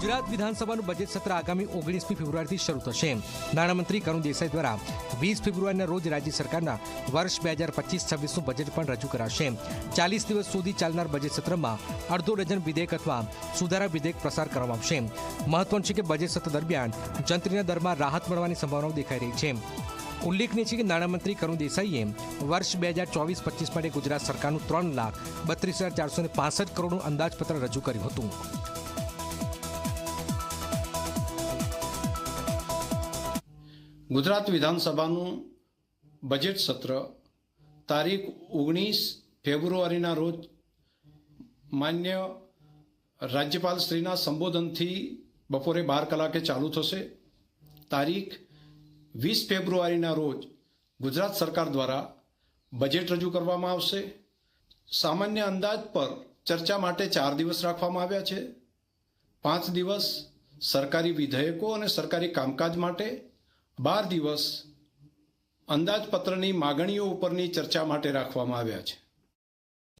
ગુજરાત વિધાનસભાનું બજેટ સત્ર આગામી 19મી ફેબ્રુઆરીથી શરૂ થશે. નાણામંત્રી કરુણ દેસાઈ દ્વારા 20 ફેબ્રુઆરીના રોજ રાજ્ય સરકારના વર્ષ 2025-26નું બજેટ પણ રજૂ કરાશે. 40 દિવસ સુધી ચાલનાર બજેટ સત્રમાં અડધો ડઝન વિધેયક અથવા સુધારા વિધેયક પસાર કરવામાં આવશે. મહત્વનું છે કે બજેટ સત્ર દરમિયાન જંત્રીના દરમાં રાહત મળવાની સંભાવનાઓ દેખાઈ રહી છે. ઉલ્લેખનીય છે કે નાણામંત્રી કરુણ દેસાઈએ વર્ષ 2024-25 માટે ગુજરાત સરકારનું 3,32,465 કરોડનું અંદાજપત્ર રજૂ કર્યું હતું. ગુજરાત વિધાનસભાનું બજેટ સત્ર તારીખ 19 ફેબ્રુઆરીના રોજ માન્ય રાજ્યપાલ શ્રીના સંબોધનથી બપોરે 12 કલાકે ચાલુ થશે. તારીખ 20 ફેબ્રુઆરીના રોજ ગુજરાત સરકાર દ્વારા બજેટ રજૂ કરવામાં આવશે. સામાન્ય અંદાજ પર ચર્ચા માટે 4 દિવસ રાખવામાં આવ્યા છે. 5 દિવસ સરકારી વિધેયકો અને સરકારી કામકાજ માટે, 12 દિવસ અંદાજપત્રની માગણીઓ ઉપરની ચર્ચા માટે રાખવામાં આવ્યા છે.